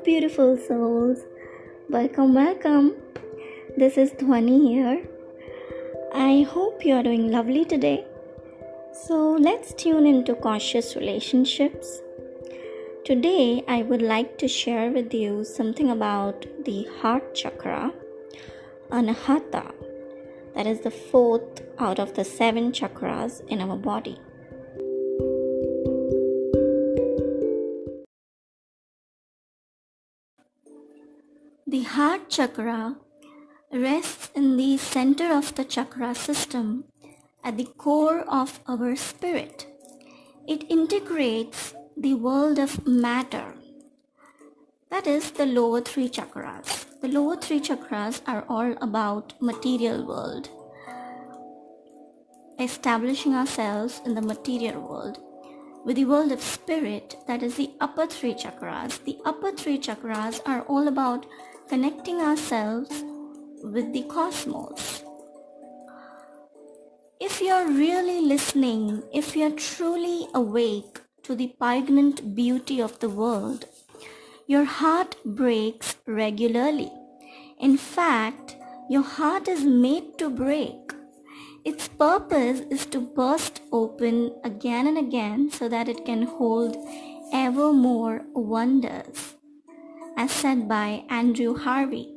beautiful souls. Welcome. This is Dhwani here. I hope you are doing lovely today. So let's tune into Conscious Relationships. Today I would like to share with you something about the heart chakra, Anahata. That is the fourth out of the 7 chakras in our body. The heart chakra rests in the center of the chakra system at the core of our spirit. It integrates the world of matter. That is the lower 3 chakras. The lower 3 chakras are all about material world. Establishing ourselves in the material world. With the world of spirit, that is the upper 3 chakras. The upper 3 chakras are all about connecting ourselves with the cosmos. If you're really listening, if you're truly awake to the poignant beauty of the world, your heart breaks regularly. In fact, your heart is made to break. Its purpose is to burst open again and again so that it can hold ever more wonders, as said by Andrew Harvey.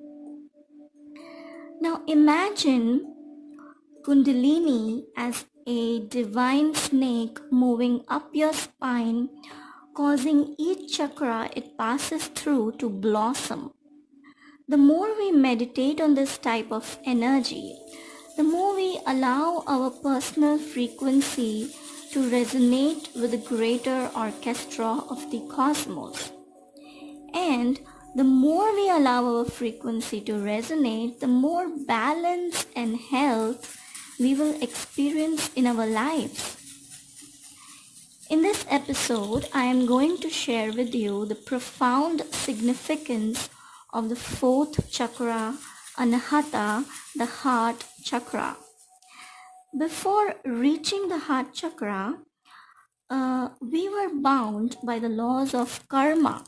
Now imagine Kundalini as a divine snake moving up your spine, causing each chakra it passes through to blossom. The more we meditate on this type of energy, the more we allow our personal frequency to resonate with the greater orchestra of the cosmos. And the more we allow our frequency to resonate, the more balance and health we will experience in our lives. In this episode, I am going to share with you the profound significance of the 4th chakra, Anahata, the heart chakra. Before reaching the heart chakra, we were bound by the laws of karma.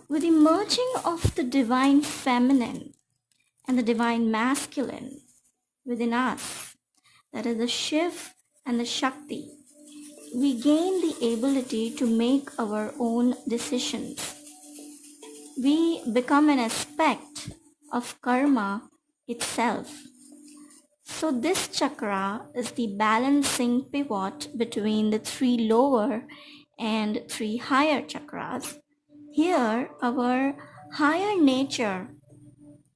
With the merging of the divine feminine and the divine masculine within us, that is the Shiv and the Shakti, we gain the ability to make our own decisions. We become an aspect of karma itself. So this chakra is the balancing pivot between the 3 lower and 3 higher chakras. Here, our higher nature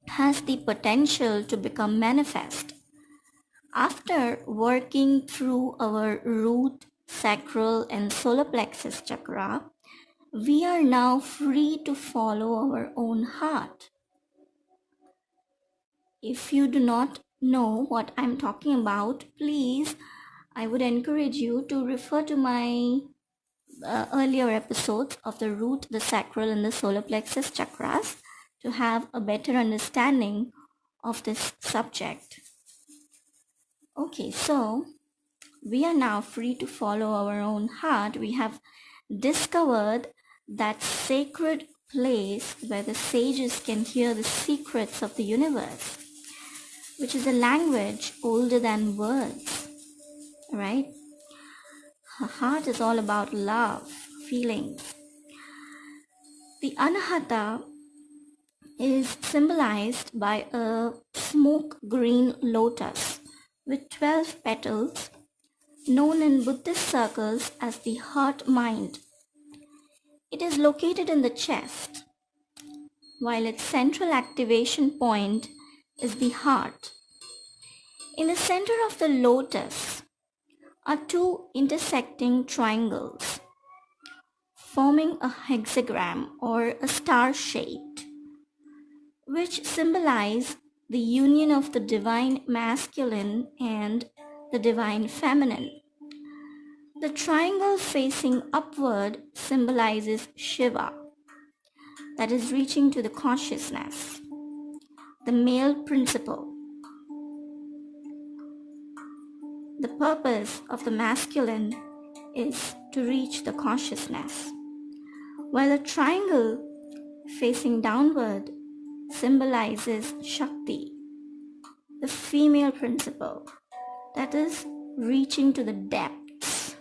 has the potential to become manifest. After working through our root, sacral and solar plexus chakra, we are now free to follow our own heart. If you do not know what I'm talking about, please, I would encourage you to refer to my earlier episodes of the root, the sacral and the solar plexus chakras to have a better understanding of this subject. Okay, so we are now free to follow our own heart. We have discovered that sacred place where the sages can hear the secrets of the universe, which is a language older than words, right? Her heart is all about love, feelings. The Anahata is symbolized by a smoke green lotus with 12 petals, known in Buddhist circles as the heart mind. It is located in the chest, while its central activation point is the heart. In the center of the lotus are 2 intersecting triangles, forming a hexagram or a star shaped, which symbolize the union of the divine masculine and the divine feminine. The triangle facing upward symbolizes Shiva, that is reaching to the consciousness, the male principle. The purpose of the masculine is to reach the consciousness, while a triangle facing downward, symbolizes Shakti, the female principle, that is reaching to the depths.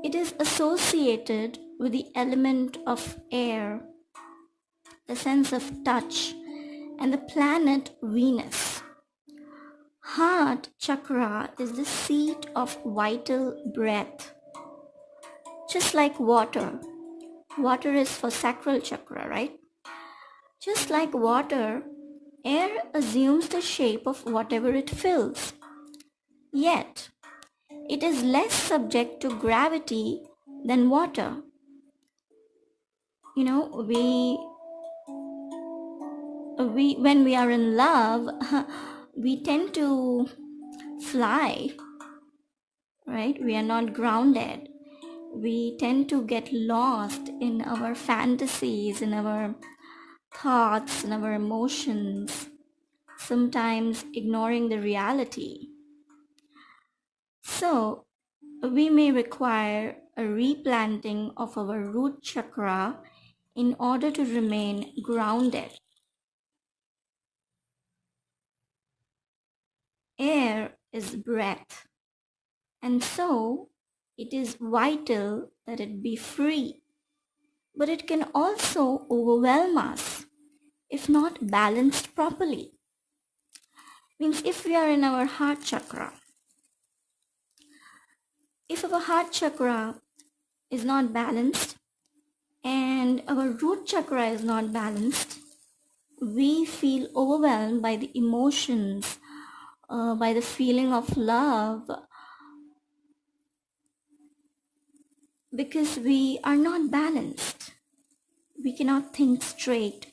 It is associated with the element of air, the sense of touch, and the planet Venus. Heart chakra is the seat of vital breath. Just like water. Water is for sacral chakra, right? Just like water, air assumes the shape of whatever it fills. Yet, it is less subject to gravity than water. You know, we when we are in love, we tend to fly, right? We are not grounded. We tend to get lost in our fantasies, in our thoughts, in our emotions, sometimes ignoring the reality. So, we may require a replanting of our root chakra in order to remain grounded. Air is breath, and so it is vital that it be free. But it can also overwhelm us if not balanced properly. Means if we are in our heart chakra, if our heart chakra is not balanced and our root chakra is not balanced, we feel overwhelmed by the emotions, by the feeling of love, because we are not balanced. We cannot think straight.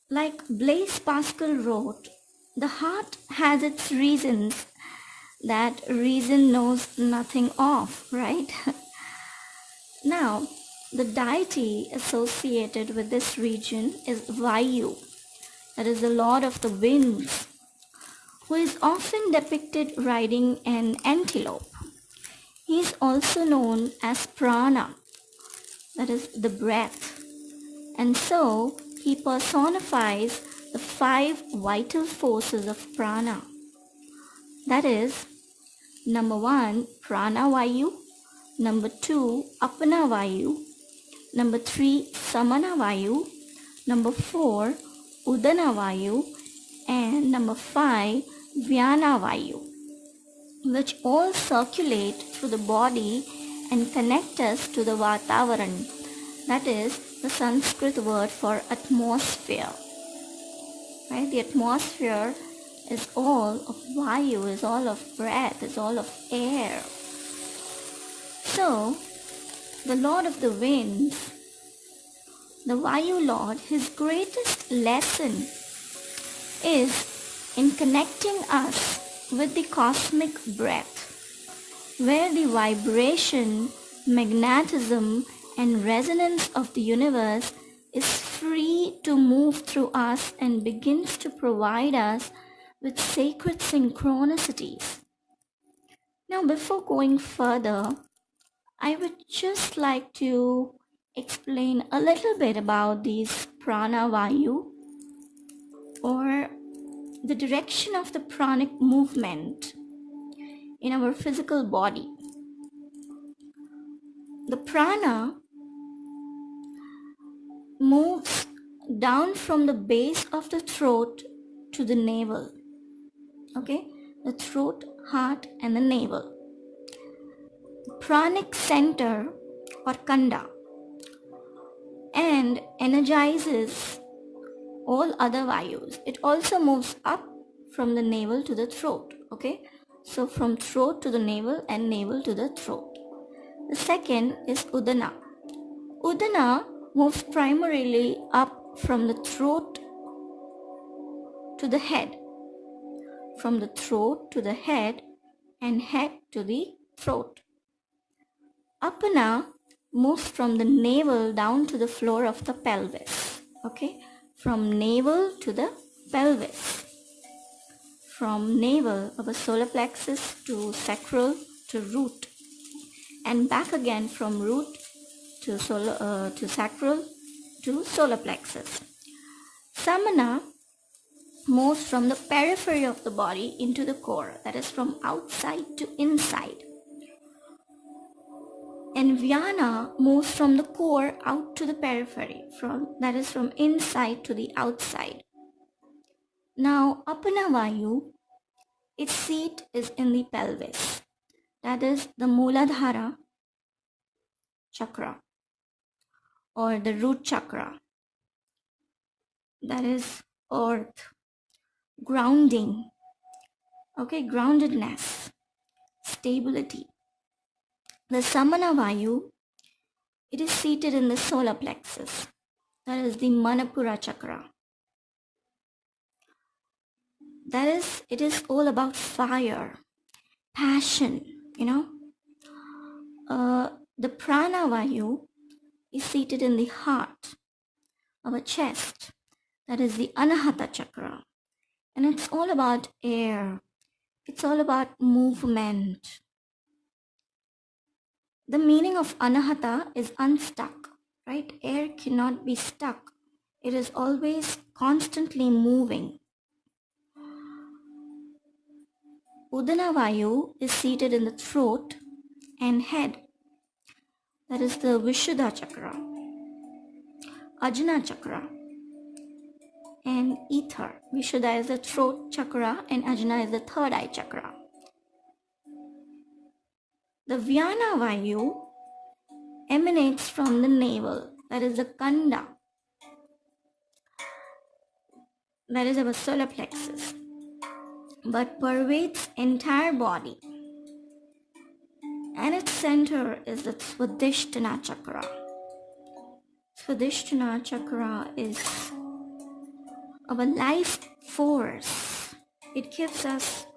Like Blaise Pascal wrote, the heart has its reasons that reason knows nothing of, right? Now, the deity associated with this region is Vayu, that is the lord of the winds, who is often depicted riding an antelope. He is also known as Prana, that is the breath, and so he personifies the 5 vital forces of prana. That is, number 1, Prana Vayu, number 2, Apana Vayu, number 3, Samana Vayu, number 4, Udana Vayu, and number 5, Vyana Vayu, which all circulate through the body and connect us to the Vatavaran, that is the Sanskrit word for atmosphere. Right? The atmosphere is all of Vayu, is all of breath, is all of air. So, the Lord of the Winds, the Vayu Lord, his greatest lesson is in connecting us with the cosmic breath, where the vibration, magnetism, and resonance of the universe is free to move through us and begins to provide us with sacred synchronicities. Now, before going further, I would just like to explain a little bit about these prana vayu, or the direction of the pranic movement in our physical body. The prana moves down from the base of the throat to the navel. Okay, the throat, heart, and the navel. Pranic center or kanda, and energizes all other vayus. It also moves up from the navel to the throat. Okay, so from throat to the navel and navel to the throat. The second is udana. Udana moves primarily up from the throat to the head, from the throat to the head, and head to the throat. Apana moves from the navel down to the floor of the pelvis. Okay, from navel to the pelvis. From navel, our solar plexus, to sacral to root. and back again from root to sacral to solar plexus. Samana moves from the periphery of the body into the core, that is from outside to inside. And Vyana moves from the core out to the periphery, that is from inside to the outside. Now Apana Vayu, its seat is in the pelvis, that is the Muladhara chakra or the root chakra, that is earth, grounding, groundedness, stability. The Samana Vayu, it is seated in the solar plexus, that is the Manipura chakra. That is, it is all about fire, passion, The Prana Vayu is seated in the heart, our chest, that is the Anahata chakra. And it's all about air, it's all about movement. The meaning of Anahata is unstuck, right? Air cannot be stuck. It is always constantly moving. Udana Vayu is seated in the throat and head. That is the Vishuddha chakra, Ajna chakra, and ether. Vishuddha is the throat chakra and Ajna is the third eye chakra. The Vyana Vayu emanates from the navel, that is the Kanda, that is our solar plexus, but pervades entire body. And its center is the Swadhisthana chakra. Swadhisthana chakra is our life force. It gives us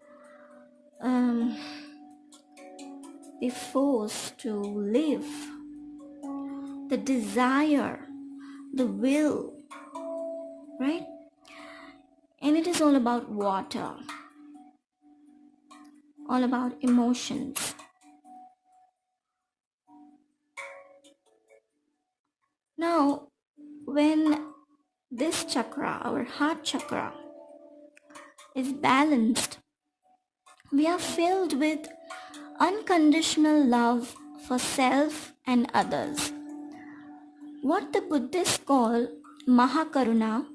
the force to live, the desire, the will, right? And it is all about water, all about emotions. Now, when this chakra, our heart chakra, is balanced, we are filled with unconditional love for self and others. What the Buddhists call Mahakaruna,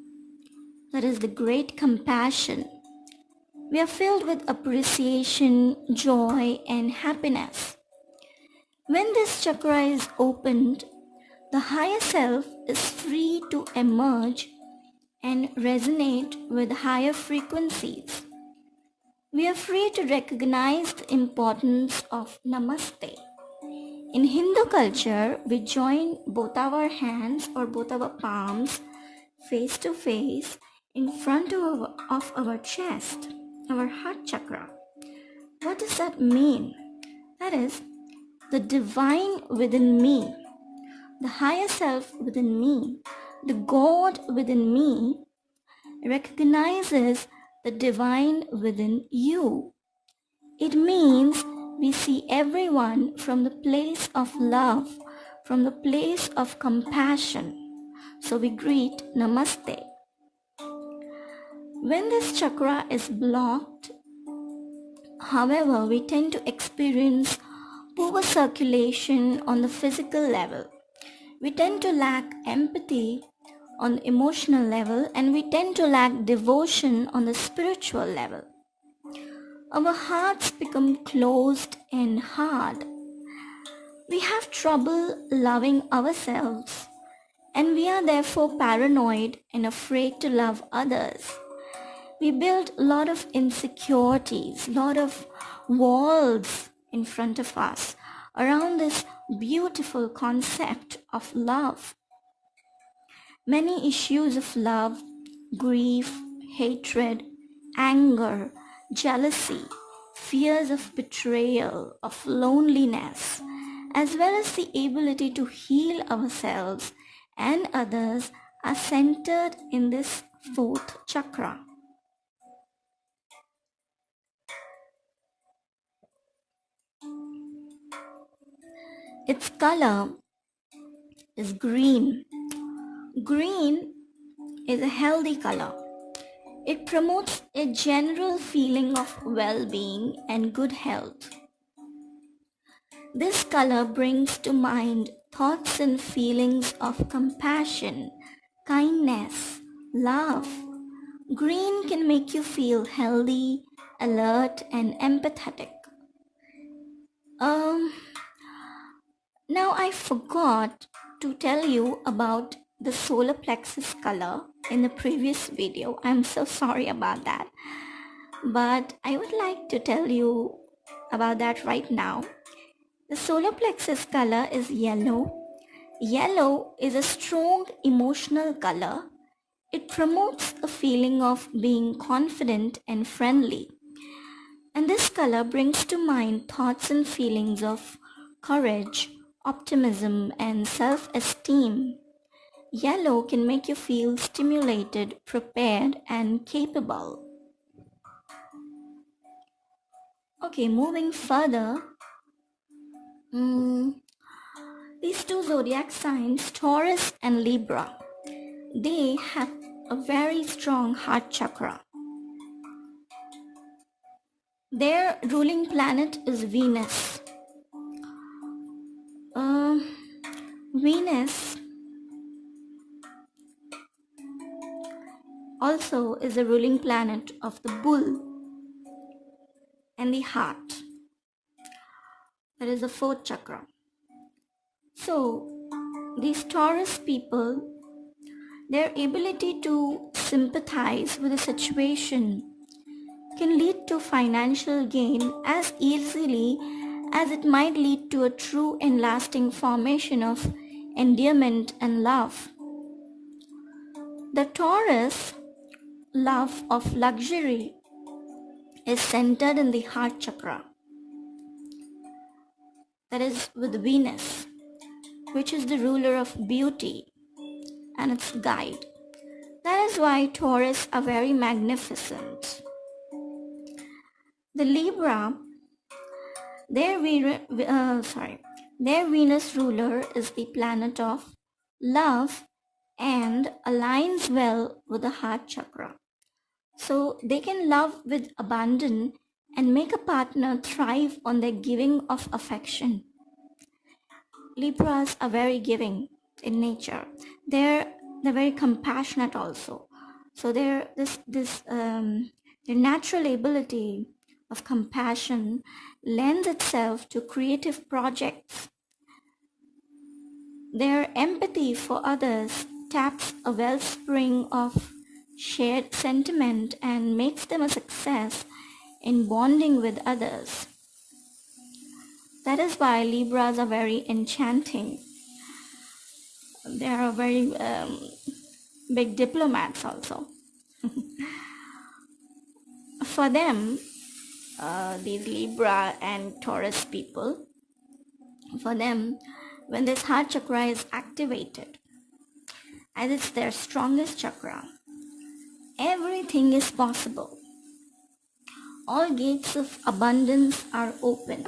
that is the great compassion. We are filled with appreciation, joy, and happiness. When this chakra is opened, the higher self is free to emerge and resonate with higher frequencies. We are free to recognize the importance of Namaste. In Hindu culture, we join both our hands or both our palms face to face in front of our chest, our heart chakra. What does that mean? That is, the divine within me, the higher self within me, the God within me recognizes the divine within you. It means we see everyone from the place of love, from the place of compassion. So we greet Namaste. When this chakra is blocked, however, we tend to experience poor circulation on the physical level. We tend to lack empathy on the emotional level, and we tend to lack devotion on the spiritual level. Our hearts become closed and hard. We have trouble loving ourselves, and we are therefore paranoid and afraid to love others. We build a lot of insecurities, a lot of walls in front of us around this beautiful concept of love. Many issues of love, grief, hatred, anger, jealousy, fears of betrayal, of loneliness, as well as the ability to heal ourselves and others are centered in this fourth chakra. Its color is green. Green is a healthy color. It promotes a general feeling of well-being and good health. This color brings to mind thoughts and feelings of compassion, kindness, love. Green can make you feel healthy, alert, and empathetic. Um, Now I forgot to tell you about the solar plexus color in the previous video. I'm so sorry about that. But I would like to tell you about that right now. The solar plexus color is yellow. Yellow is a strong emotional color. It promotes a feeling of being confident and friendly. And this color brings to mind thoughts and feelings of courage, optimism, and self-esteem. Yellow can make you feel stimulated, prepared, and capable. Okay, moving further, mm, these two zodiac signs, Taurus and Libra, they have a very strong heart chakra. Their ruling planet is Venus. Uh, Venus also is a ruling planet of the bull and the heart. That is the fourth chakra. So, these Taurus people, their ability to sympathize with a situation can lead to financial gain as easily as it might lead to a true and lasting formation of endearment and love. The Taurus love of luxury is centered in the heart chakra, that is with Venus, which is the ruler of beauty and its guide. That is why Taurus are very magnificent. The Libra, their, their Venus ruler is the planet of love and aligns well with the heart chakra. So they can love with abandon and make a partner thrive on their giving of affection. Libras are very giving in nature. They're very compassionate also. So their natural ability of compassion lends itself to creative projects. Their empathy for others taps a wellspring of shared sentiment and makes them a success in bonding with others. That is why Libras are very enchanting. They are very big diplomats also. For them, these Libra and Taurus people, for them, when this heart chakra is activated, as it's their strongest chakra, everything is possible. All gates of abundance are open.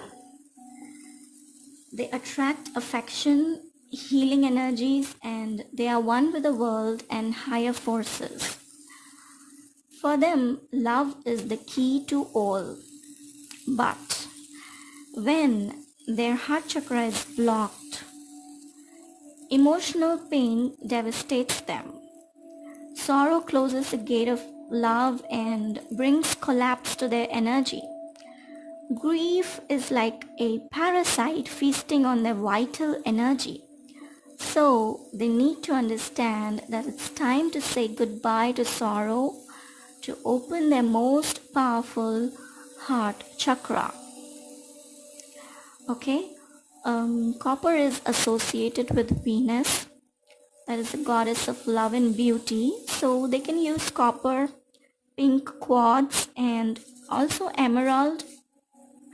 They attract affection, healing energies, and they are one with the world and higher forces. For them, love is the key to all. But when their heart chakra is blocked, emotional pain devastates them. Sorrow closes the gate of love and brings collapse to their energy. Grief is like a parasite feasting on their vital energy. So they need to understand that it's time to say goodbye to sorrow, to open their most powerful heart chakra. Okay, copper is associated with Venus, that is the goddess of love and beauty. So they can use copper, pink quartz, and also emerald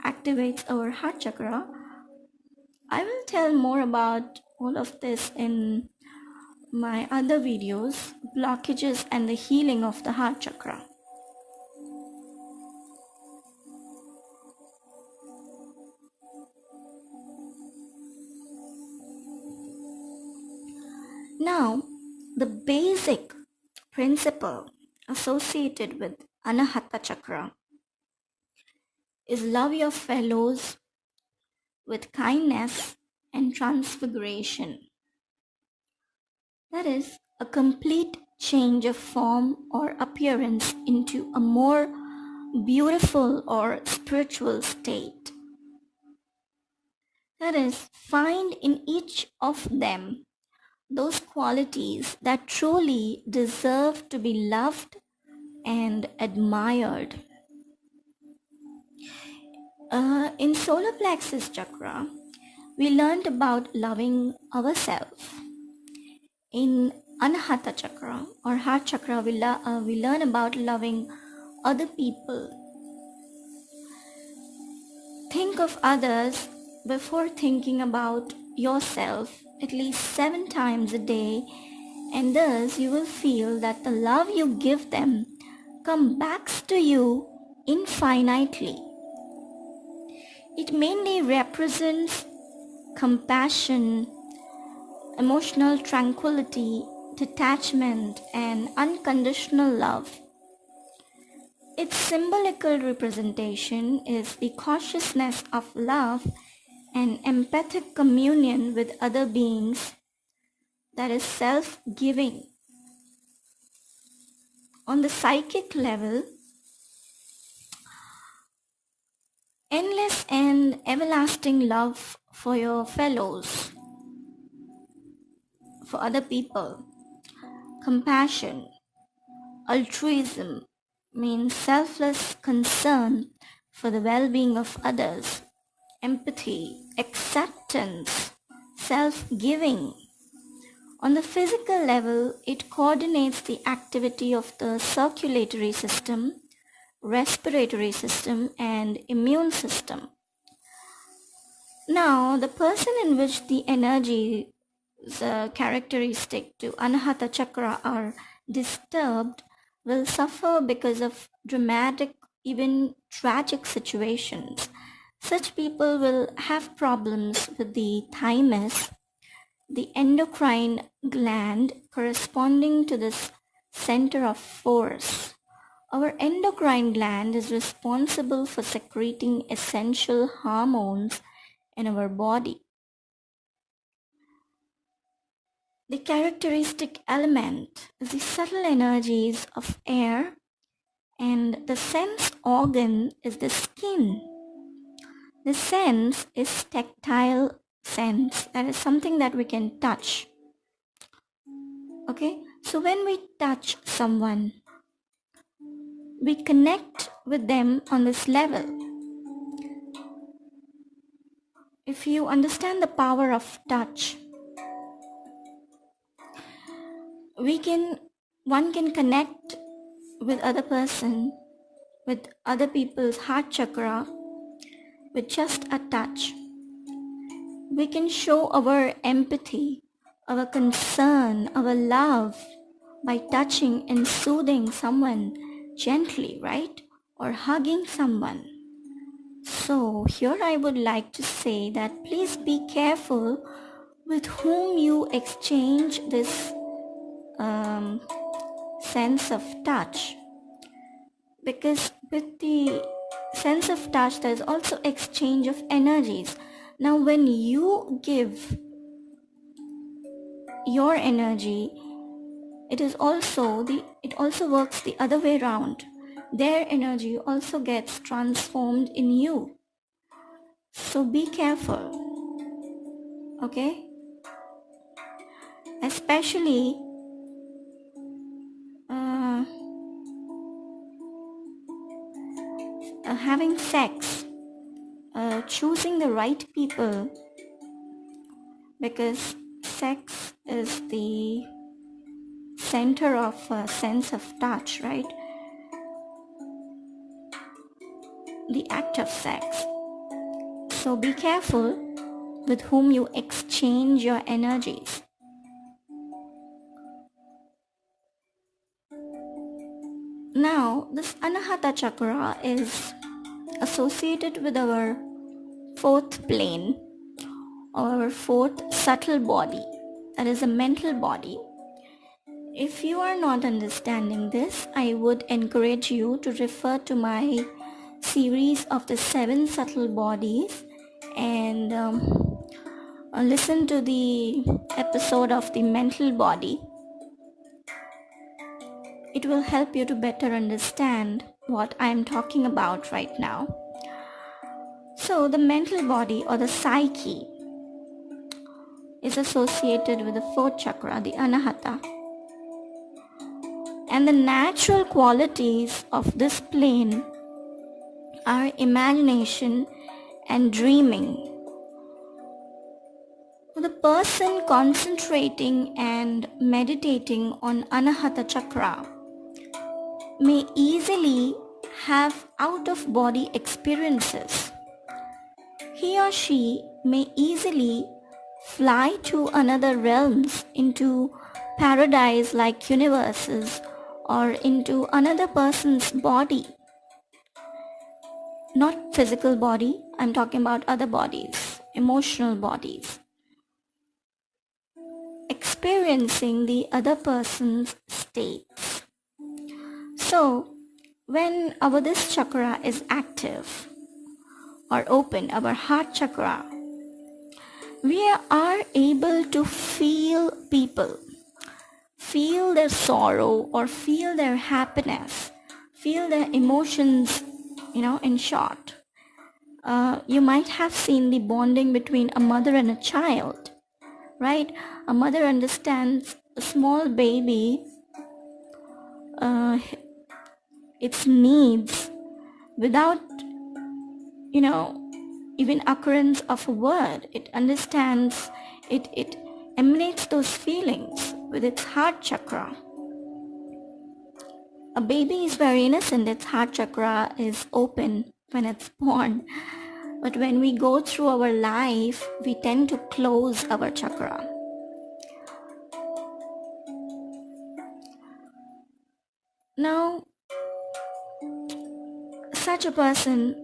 activates our heart chakra. I will tell more about all of this in my other videos, blockages and the healing of the heart chakra. Now, the basic principle associated with Anahata chakra is love your fellows with kindness and transfiguration. That is a complete change of form or appearance into a more beautiful or spiritual state. That is, find in each of them those qualities that truly deserve to be loved and admired. In solar plexus chakra, we learned about loving ourselves. In Anahata chakra or heart chakra, we learn about loving other people. Think of others before thinking about yourself at least 7 times a day, and thus you will feel that the love you give them comes back to you infinitely. It mainly represents compassion, emotional tranquility, detachment, and unconditional love. Its symbolical representation is the consciousness of love and empathic communion with other beings, that is self-giving. On the psychic level, endless and everlasting love for your fellows, for other people. Compassion, altruism means selfless concern for the well-being of others. Empathy, acceptance, self-giving. On the physical level, it coordinates the activity of the circulatory system, respiratory system, and immune system. Now, the person in which the energy characteristic to Anahata chakra are disturbed will suffer because of dramatic, even tragic situations. Such people will have problems with the thymus, the endocrine gland corresponding to this center of force. Our endocrine gland is responsible for secreting essential hormones in our body. The characteristic element is the subtle energies of air, and the sense organ is the skin. The sense is tactile sense, that is something that we can touch. Okay, so when we touch someone, we connect with them on this level. If you understand the power of touch, one can connect with other person, with other people's heart chakra with just a touch. We can show our empathy, our concern, our love by touching and soothing someone gently, right? Or hugging someone. So here I would like to say that please be careful with whom you exchange this sense of touch, because with the sense of touch there is also exchange of energies. Now when you give your energy, it also works the other way around. Their energy also gets transformed in you. So be careful, okay? Especially having sex, choosing the right people, because sex is the center of a sense of touch, right? The act of sex. So be careful with whom you exchange your energies. Now, this Anahata chakra is associated with our fourth plane, or our fourth subtle body, that is a mental body. If you are not understanding this, I would encourage you to refer to my series of the 7 subtle bodies and listen to the episode of the mental body. It will help you to better understand what I am talking about right now. So, the mental body or the psyche is associated with the 4th chakra, the Anahata. And the natural qualities of this plane are imagination and dreaming. The person concentrating and meditating on Anahata chakra may easily have out-of-body experiences. He or she may easily fly to another realms, into paradise-like universes, or into another person's body. Not physical body, I'm talking about other bodies, emotional bodies. Experiencing the other person's states. So, when this chakra is active or open, our heart chakra, we are able to feel people, feel their sorrow or feel their happiness, feel their emotions, in short. You might have seen the bonding between a mother and a child, right? A mother understands a small baby, its needs without, even occurrence of a word. It understands, it emanates those feelings with its heart chakra. A baby is very innocent, its heart chakra is open when it's born. But when we go through our life, we tend to close our chakra. Now, such a person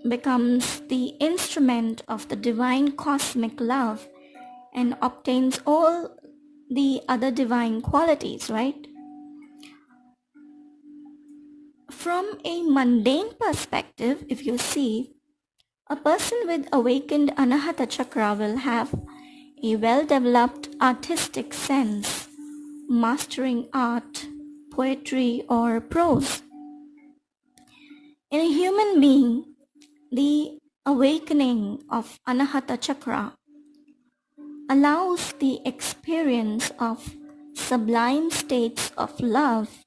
becomes the instrument of the divine cosmic love and obtains all the other divine qualities, right? From a mundane perspective, if you see, a person with awakened Anahata chakra will have a well-developed artistic sense, mastering art, poetry, or prose. In a human being, the awakening of Anahata chakra allows the experience of sublime states of love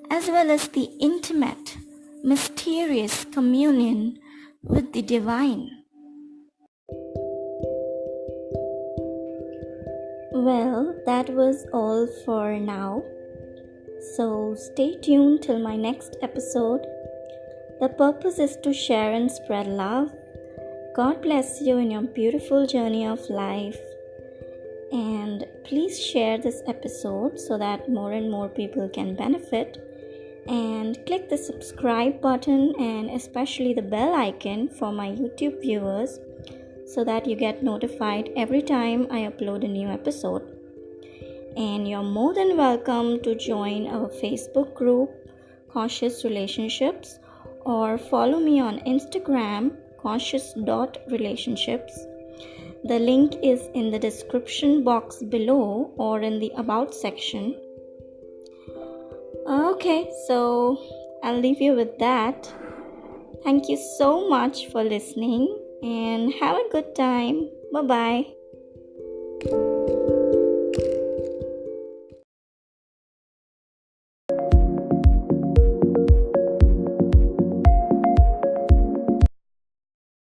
as well as the intimate, mysterious communion with the divine. Well, that was all for now. So stay tuned till my next episode. The purpose is to share and spread love. God bless you in your beautiful journey of life. And please share this episode so that more and more people can benefit. And click the subscribe button and especially the bell icon for my YouTube viewers so that you get notified every time I upload a new episode. And you're more than welcome to join our Facebook group, Conscious.Relationships, or follow me on Instagram, Conscious.Relationships. The link is in the description box below or in the About section. Okay, so I'll leave you with that. Thank you so much for listening and have a good time. Bye-bye.